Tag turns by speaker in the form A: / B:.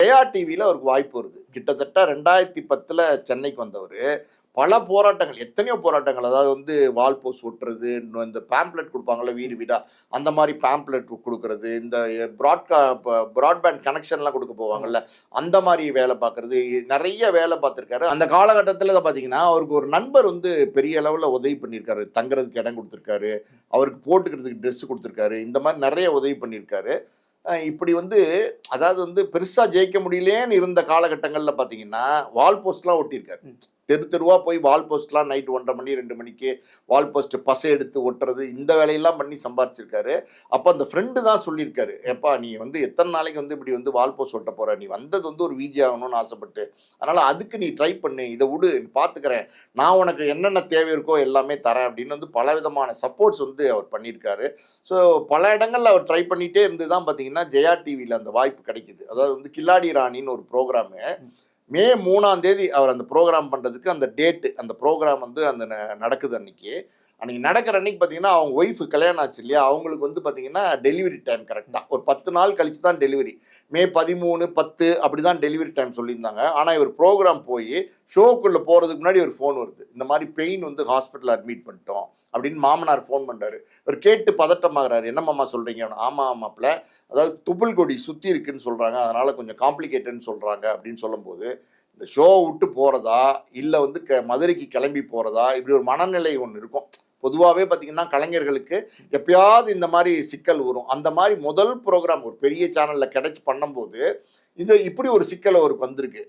A: ஜெயா டிவியில் அவருக்கு வாய்ப்பு வருது. கிட்டத்தட்ட 2010 சென்னைக்கு வந்தவர் பல போராட்டங்கள், எத்தனையோ போராட்டங்கள், அதாவது வந்து வால் போஸ்ட் ஒட்டுறது, இந்த பேம்ப்ளெட் கொடுப்பாங்கள்ல வீடு வீடாக, அந்த மாதிரி பேம்ப்ளெட் கொடுக்கறது, இந்த ப்ராட்பேண்ட் கனெக்ஷன்லாம் கொடுக்க போவாங்கள்ல, அந்த மாதிரி வேலை பார்க்குறது, நிறைய வேலை பார்த்துருக்காரு. அந்த காலகட்டத்தில் பார்த்தீங்கன்னா அவருக்கு ஒரு நண்பர் வந்து பெரிய அளவில் உதவி பண்ணியிருக்காரு. தங்குறதுக்கு இடம் கொடுத்துருக்காரு, அவருக்கு போட்டுக்கிறதுக்கு ட்ரெஸ் கொடுத்துருக்காரு, இந்த மாதிரி நிறைய உதவி பண்ணியிருக்காரு. இப்படி வந்து அதாவது வந்து பெருசாக ஜெயிக்க முடியலேன்னு இருந்த காலகட்டங்களில் பார்த்தீங்கன்னா வால் போஸ்ட்லாம் ஒட்டியிருக்காரு. தெரு தெருவாக போய் வால் போஸ்ட்லாம் நைட்டு 1:30 மணி 2 மணிக்கு வால் போஸ்ட் பசை எடுத்து ஒட்டுறது, இந்த வேலையெல்லாம் பண்ணி சம்பாரிச்சிருக்காரு. அப்போ அந்த ஃப்ரெண்டு தான் சொல்லியிருக்காரு, எப்பா நீ வந்து எத்தனை நாளைக்கு வந்து இப்படி வந்து வால் போஸ்ட் ஒட்ட போகிற, நீ வந்தது வந்து ஒரு விஜி ஆகணும்னு ஆசைப்பட்டு, அதனால் அதுக்கு நீ ட்ரை பண்ணு, இதை விடு, பார்த்துக்கிறேன், நான் உனக்கு என்னென்ன தேவை இருக்கோ எல்லாமே தரேன் அப்படின்னு வந்து பல விதமான சப்போர்ட்ஸ் வந்து அவர் பண்ணியிருக்காரு. ஸோ பல இடங்களில் அவர் ட்ரை பண்ணிகிட்டே இருந்து தான் பார்த்தீங்கன்னா ஜெயா டிவியில் அந்த வாய்ப்பு கிடைக்குது. அதாவது வந்து கில்லாடி ராணின்னு ஒரு ப்ரோக்ராமு மே 3ஆம் தேதி அவர் அந்த ப்ரோக்ராம் பண்ணுறதுக்கு அந்த டேட்டு, அந்த ப்ரோக்ராம் வந்து அந்த நடக்குது அன்றைக்கி நடக்கிற அன்றைக்கி பார்த்தீங்கன்னா அவங்க ஒய்ஃபு கல்யாணம் ஆச்சு இல்லையா, அவங்களுக்கு வந்து பார்த்தீங்கன்னா டெலிவரி டைம் கரெக்டாக ஒரு 10 நாள் கழித்து தான் டெலிவரி. மே 13, 10 அப்படி தான் டெலிவரி டைம் சொல்லியிருந்தாங்க. ஆனால் இவர் ப்ரோக்ராம் போய் ஷோக்குள்ளே போகிறதுக்கு முன்னாடி ஒரு ஃபோன் வருது, இந்த மாதிரி பெயின் வந்து ஹாஸ்பிட்டலில் அட்மிட் பண்ணிட்டோம் அப்படின்னு மாமனார் ஃபோன் பண்ணுறாரு. இவர் கேட்டு பதட்டமாகறாரு, என்ன மாமா சொல்கிறீங்க? ஆமாம் மாப்பிள்ள, அதாவது துப்புள் கொடி சுற்றி இருக்குன்னு சொல்கிறாங்க, அதனால் கொஞ்சம் காம்ப்ளிகேட்டட்னு சொல்கிறாங்க அப்படின்னு சொல்லும்போது, இந்த ஷோ விட்டு போகிறதா இல்லை வந்து மதுரைக்கு கிளம்பி போகிறதா, இப்படி ஒரு மனநிலை ஒன்று இருக்கும். பொதுவாகவே பார்த்திங்கன்னா கலைஞர்களுக்கு எப்பயாவது இந்த மாதிரி சிக்கல் வரும். அந்த மாதிரி முதல் ப்ரோக்ராம் ஒரு பெரிய சேனலில் கிடைச்சி பண்ணும்போது இது இப்படி ஒரு சிக்கல் அவருக்கு வந்திருக்கு.